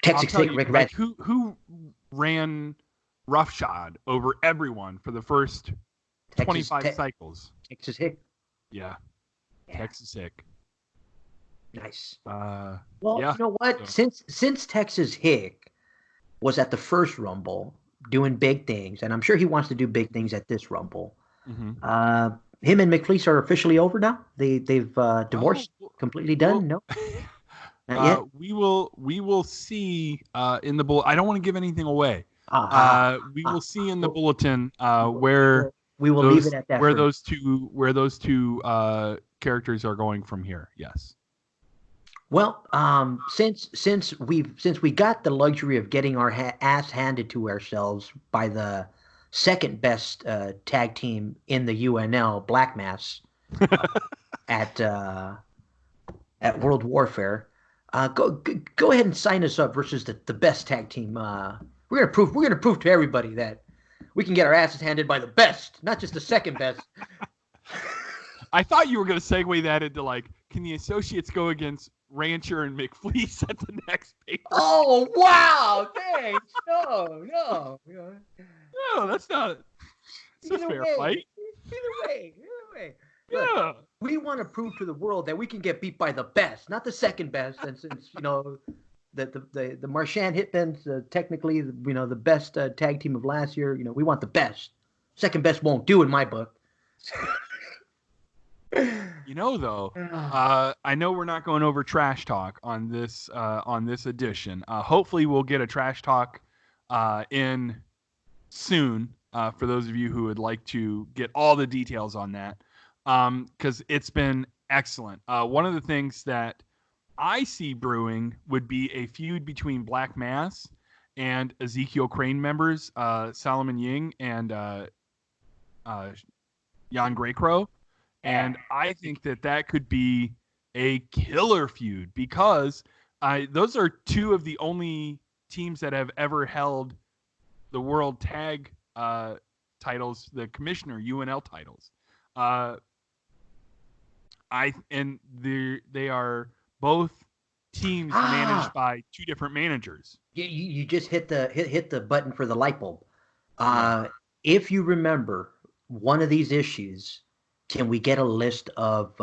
Texas Hick, Rick like who ran roughshod over everyone for the first 25 cycles? Texas Hick. Yeah. Texas Hick. Nice. Well, you know what? So. Since Texas Hick was at the first Rumble doing big things, and I'm sure he wants to do big things at this Rumble. Mm-hmm. Him and McFleece are officially over now. They've divorced, completely done. No, not yet. We will see in the bulletin. I don't want to give anything away. We will see in the bulletin where we will leave it at that. Where those two characters are going from here. Yes. Well, since we got the luxury of getting our ass handed to ourselves by the second best tag team in the UNL, Black Mass, at World Warfare. Go ahead and sign us up versus the best tag team. We're gonna prove to everybody that we can get our asses handed by the best, not just the second best. I thought you were going to segue that into like, can the associates go against Rancher and McFleece at the next paper? Oh wow! Thanks. No. No, that's not. It's a fair fight. Either way. Yeah. Look, we want to prove to the world that we can get beat by the best, not the second best. And since the Marchand Hitmen's technically the best tag team of last year, we want the best. Second best won't do in my book. Though, I know we're not going over trash talk on this edition. Hopefully, we'll get a trash talk in soon for those of you who would like to get all the details on that, because it's been excellent. One of the things that I see brewing would be a feud between Black Mass and Ezekiel Crane members, Solomon Ying and Jan Greycrow. And I think that could be a killer feud because those are two of the only teams that have ever held the World Tag titles, the Commissioner UNL titles. They are both teams managed by two different managers. You just hit the button for the light bulb. If you remember one of these issues, can we get a list of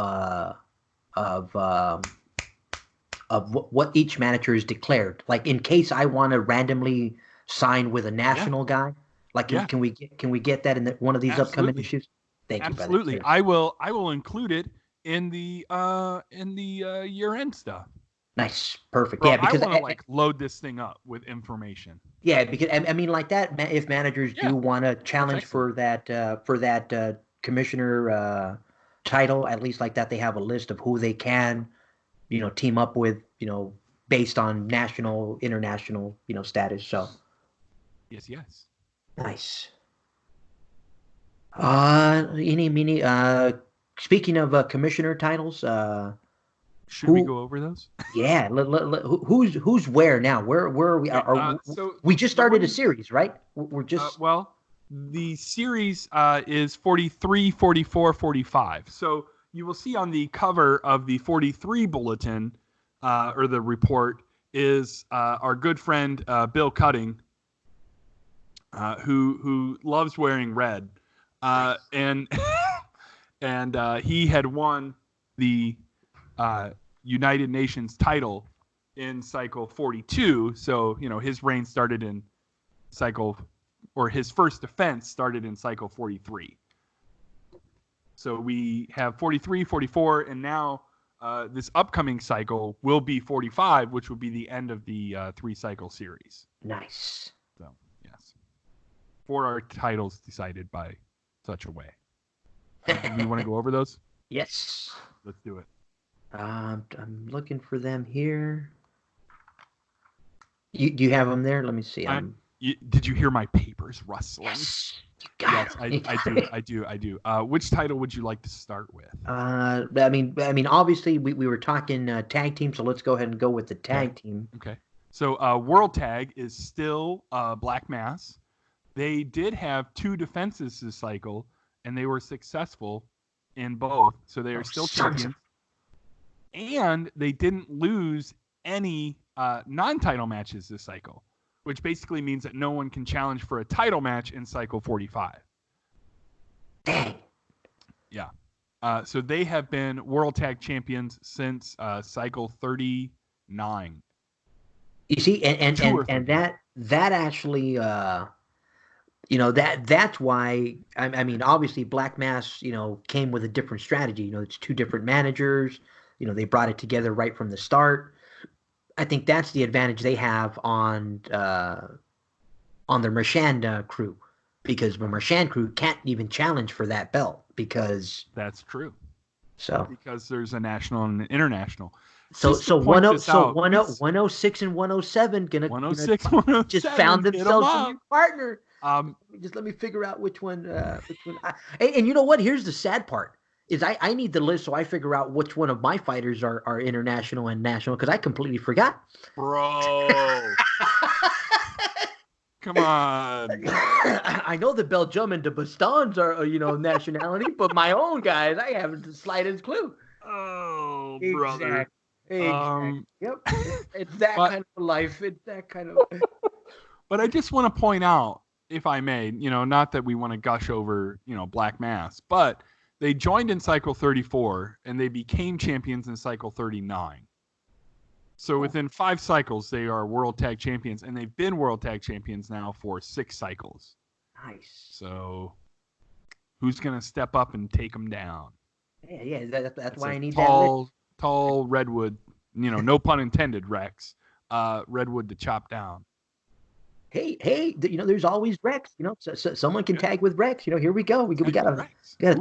what each manager is declared? Like in case I want to randomly sign with a national guy, like can we get that in one of these upcoming issues? Thank you. Absolutely, I will include it in the year-end stuff. Nice, perfect. Bro, because I want to load this thing up with information. Yeah, because I mean, like that. If managers do want to challenge for that commissioner title, at least like that, they have a list of who they can, team up with, based on national, international, status. So, yes. Nice. Speaking of commissioner titles, should we go over those? Yeah, who's where now? Where are we? We just started a series, right? We're just the series is 43, 44, 45. So you will see on the cover of the 43 bulletin or the report is our good friend Bill Cutting, who loves wearing red, and he had won the United Nations title in cycle 42. So, his reign started in his first defense started in cycle 43. So we have 43, 44, and now this upcoming cycle will be 45, which will be the end of the 3-cycle series. Nice. So, yes. 4 are titles decided by such a way. Do we want to go over those? Yes. Let's do it. I'm looking for them here. Do you have them there? Let me see. Did you hear my papers rustling? Yes. Yes, I do. Which title would you like to start with? I mean, obviously we were talking tag team, so let's go ahead and go with the tag team. Okay. So World Tag is still Black Mass. They did have 2 defenses this cycle, and they were successful in both. So they are still champions. And they didn't lose any non-title matches this cycle, which basically means that no one can challenge for a title match in cycle 45. Dang. Yeah. So they have been World Tag Champions since cycle 39. You see, and that actually, that's why. I mean, obviously, Black Mass, came with a different strategy. It's 2 different managers. They brought it together right from the start. I think that's the advantage they have on the Marchand crew, because the Marchand crew can't even challenge for that belt because that's true. So because there's a national and an international. So 106 and 107 gonna just found themselves a new partner. Just let me figure out which one. And you know what? Here's the sad part. is I need the list so I figure out which one of my fighters are international and national because I completely forgot. Bro. Come on. I know the Belgium and the Bastons are, nationality, but my own guys, I haven't the slightest clue. Oh, brother. Exactly. Exactly. Yep. It's that But kind of life. It's that kind of. but I just want to point out, if I may, not that we want to gush over, Black Mass, but they joined in cycle 34 and they became champions in cycle 39. So within 5 cycles, they are world tag champions, and they've been world tag champions now for 6 cycles. Nice. So who's going to step up and take them down? Yeah. That's why I need tall, that tall redwood. No pun intended, Rex. Redwood to chop down. Hey, there's always Rex. So someone can tag with Rex. Here we go. We gotta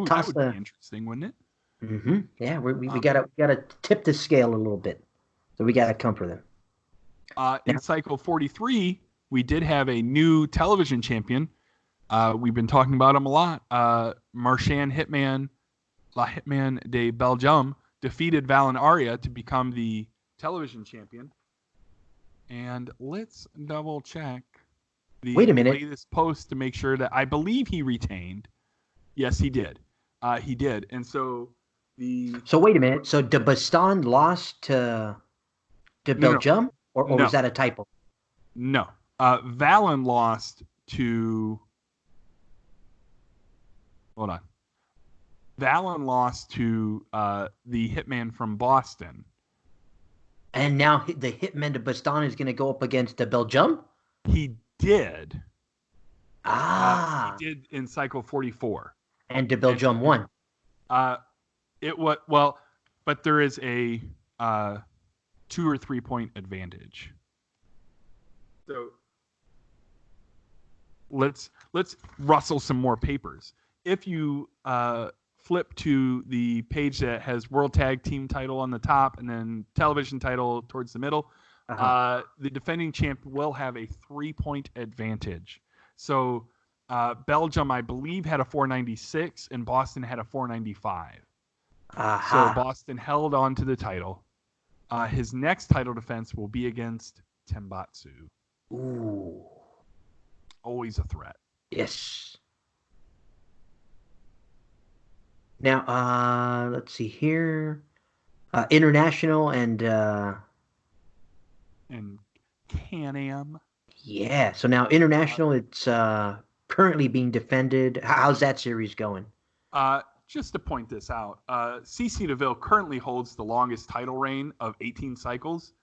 toss that would be interesting, wouldn't it? Mm-hmm. Yeah, we gotta tip the scale a little bit. So we gotta come for them. In cycle 43, we did have a new television champion. We've been talking about him a lot. Marchand Hitman, La Hitman de Belgium, defeated Valen Aria to become the television champion. And let's double check the latest post to make sure that I believe he retained. Yes, he did. He did. And so So wait a minute. So de Baston lost to Belgium? Or was that a typo? No. Valen lost to... Hold on. Valen lost to the Hitman from Boston. And now the Hitman de Baston is going to go up against the Belgium? He did. He did in cycle 44. And de Belgium won. It was... Well, but there is a 2 or 3 point advantage. So let's rustle some more papers. If you flip to the page that has World Tag Team title on the top and then television title towards the middle, the defending champ will have a 3 point advantage. So Belgium, I believe, had a 496 and Boston had a 495. So Boston held on to the title. His next title defense will be against Tembatsu. Ooh. Always a threat. Yes. Now, let's see here. International and Can-Am. Yeah. So now international, it's currently being defended. How's that series going? Just to point this out, CC DeVille currently holds the longest title reign of 18 cycles.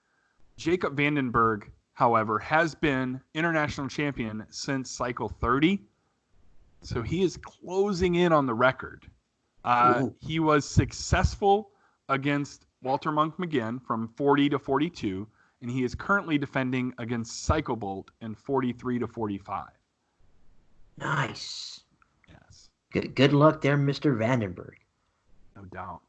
Jacob Vandenberg, however, has been international champion since cycle 30. So he is closing in on the record. He was successful against Walter Monk McGinn from 40 to 42, and he is currently defending against Psycho Bolt in 43 to 45. Nice. Yes. Good luck there, Mr. Vandenberg. No doubt.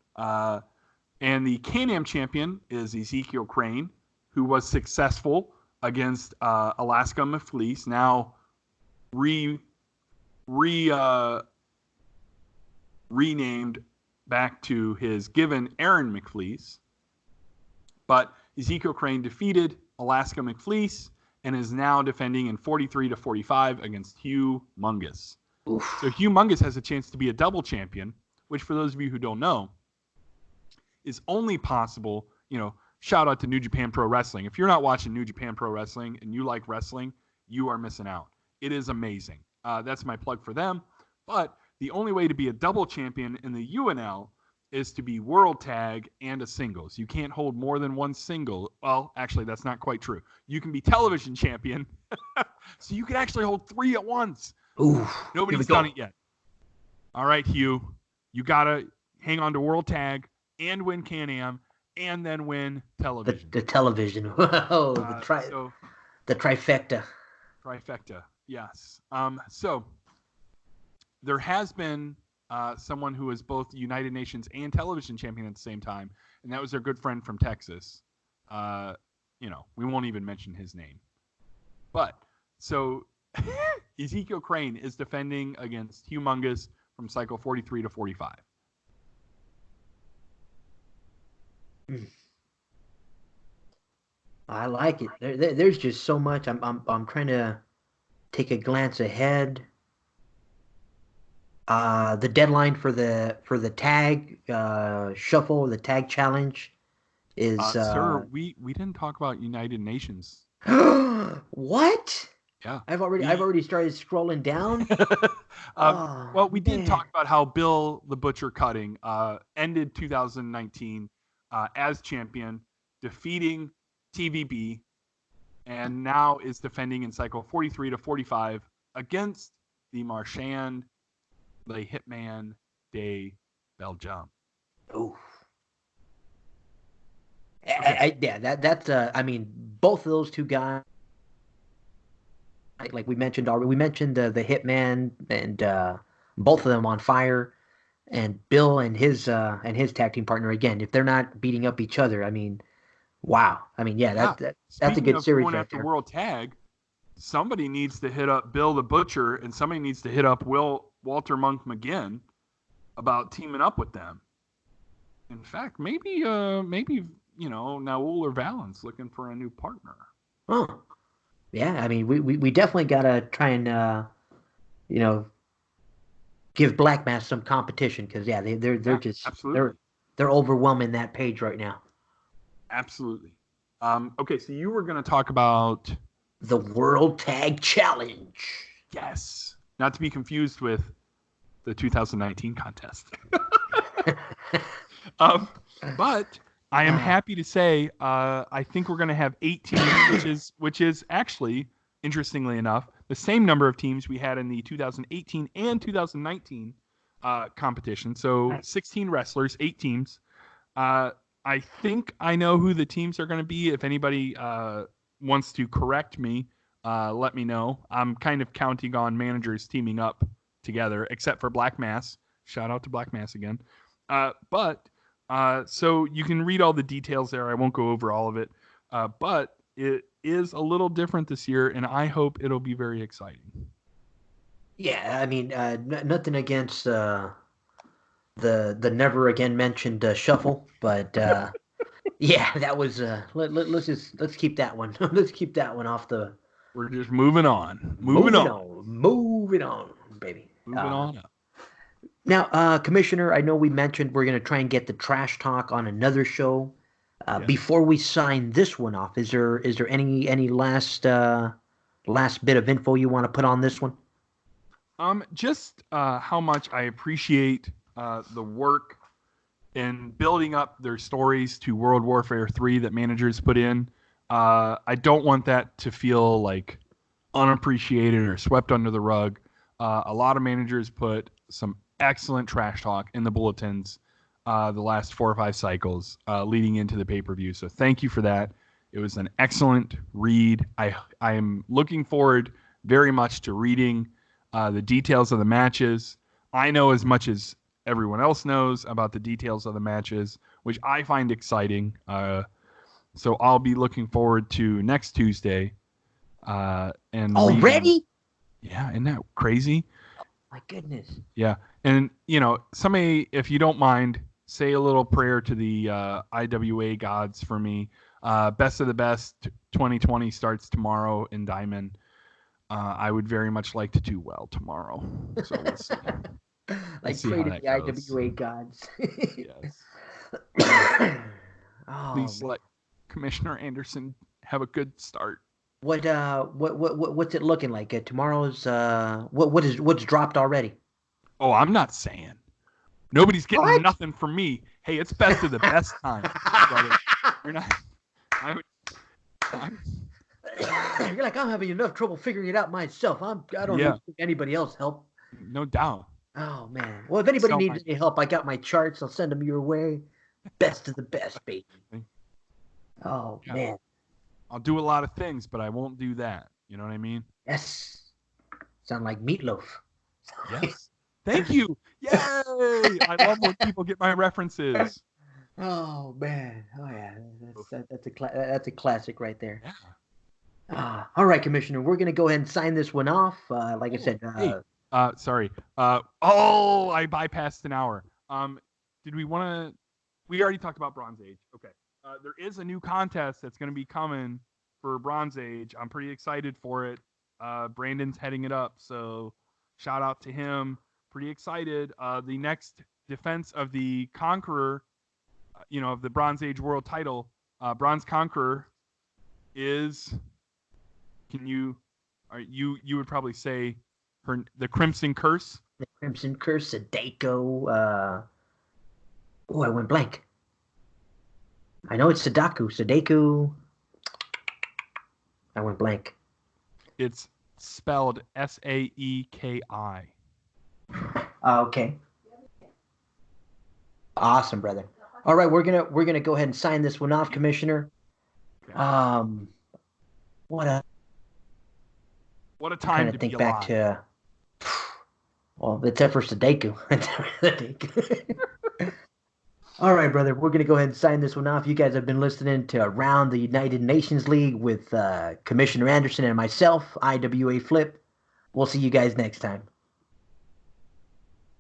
And the Can-Am champion is Ezekiel Crane, who was successful against Alaska McFleece, now renamed back to his given Aaron McFleece. But Ezekiel Crane defeated Alaska McFleece and is now defending in 43 to 45 against Hugh Mungus. Oof. So Hugh Mungus has a chance to be a double champion, which for those of you who don't know, is only possible, shout out to New Japan Pro Wrestling. If you're not watching New Japan Pro Wrestling and you like wrestling, you are missing out. It is amazing. That's my plug for them. But the only way to be a double champion in the UNL is to be world tag and a singles. You can't hold more than one single. Well, actually, that's not quite true. You can be television champion, so you can actually hold 3 at once. Ooh, nobody's done it yet. All right, Hugh, you got to hang on to world tag and win Can-Am and then win television. The television. Whoa, the trifecta. Trifecta, yes. So there has been someone who is both United Nations and television champion at the same time, and that was our good friend from Texas. We won't even mention his name. But, so Ezekiel Crane is defending against Hugh Mungus from cycle 43 to 45. I like it. There's just so much. I'm trying to take a glance ahead. The deadline for the tag shuffle, the tag challenge is Sir, we didn't talk about United Nations. what? Yeah, I've already started scrolling down. Oh well, we did man. talk about how Bill the Butcher Cutting ended 2019 as champion, defeating TVB, and now is defending in cycle 43 to 45 against the Marchand, the Hitman de Belgium. Ooh. Okay. Yeah, that's I mean, both of those two guys, like we mentioned already, we mentioned the Hitman and both of them on fire, and Bill and his tag team partner again. If they're not beating up each other, I mean, wow. I mean, yeah, Yeah. that's a Speaking good of series going right after there. World Tag, somebody needs to hit up Bill the Butcher and somebody needs to hit up Walter Monk McGinn about teaming up with them. In fact, maybe Naul or Valens looking for a new partner. Oh, yeah. I mean, we definitely gotta try and you know give Black Mass some competition because yeah, they're Yeah, just absolutely. they're overwhelming that page right now. Absolutely. Okay, so you were going to talk about The World Tag Challenge. yes, not to be confused with the 2019 contest. um, but I am Ah, happy to say I think we're going to have 8 teams, which is actually interestingly enough the same number of teams we had in the 2018 and 2019 competition. So 16 wrestlers, 8 teams. Uh, I think I know who the teams are going to be. If anybody wants to correct me, let me know. I'm kind of counting on managers teaming up together, except for Black Mass. Shout out to Black Mass again. But so you can read all the details there. I won't go over all of it. But it is a little different this year, and I hope it'll be very exciting. yeah, I mean, nothing against the never again mentioned shuffle, but yeah, that was let's keep that one let's keep that one off the We're just moving on, moving on, baby. moving on up. Now, Commissioner, I know we mentioned we're going to try and get the trash talk on another show. Yes. Before we sign this one off, is there any last bit of info you want to put on this one? Just how much I appreciate the work in building up their stories to World Warfare 3 that managers put in. I don't want that to feel like unappreciated or swept under the rug. A lot of managers put some excellent trash talk in the bulletins the last 4 or 5 cycles leading into the pay per view. So thank you for that. It was an excellent read. I am looking forward very much to reading the details of the matches. I know as much as everyone else knows about the details of the matches, which I find exciting. So I'll be looking forward to next Tuesday and reading. Already? Yeah, isn't that crazy? My goodness. Yeah, and somebody, if you don't mind, say a little prayer to the IWA gods for me. Best of the best 2020 starts tomorrow in Diamond. I would very much like to do well tomorrow. So we'll see. We'll Like see pray how to that the goes. IWA gods. Yes. Oh Please man. let Commissioner Anderson have a good start. What's it looking like? Tomorrow's what's dropped already? Oh, I'm not saying. Nobody's getting What? nothing from me. Hey, it's best of the best time, brother. You're not. I would. I'm, You're like, I'm having enough trouble figuring it out myself. I don't yeah, need anybody else help. no doubt. Oh man. Well, if anybody So needs nice. any help, I got my charts. I'll send them your way. Best of the best, baby. Oh Yeah, man. I'll do a lot of things, but I won't do that. You know what I mean? Yes. Sound like meatloaf. Yes. Thank you. Yay! I love when people get my references. Oh man. Oh yeah. That's a classic right there. Yeah. All right, Commissioner. We're gonna go ahead and sign this one off. Like I Oh, said, hey. Sorry. I bypassed an hour. Did we want to? We already talked about Bronze Age. Okay. there is a new contest that's going to be coming for Bronze Age. I'm pretty excited for it. Brandon's heading it up, so shout out to him. Pretty excited. The next defense of the Conqueror, of the Bronze Age world title, Bronze Conqueror, is. Can you? You would probably say the Crimson Curse. The Crimson Curse, Sadako. I went blank. I know it's Sadako. I went blank. It's spelled Saeki. Okay. Awesome, brother. All right, we're gonna go ahead and sign this one off, Commissioner. What a time to think be back alive. to. Well, except for Sadako. All right, brother. We're going to go ahead and sign this one off. You guys have been listening to Around the United Nations League with Commissioner Anderson and myself, IWA Flip. We'll see you guys next time.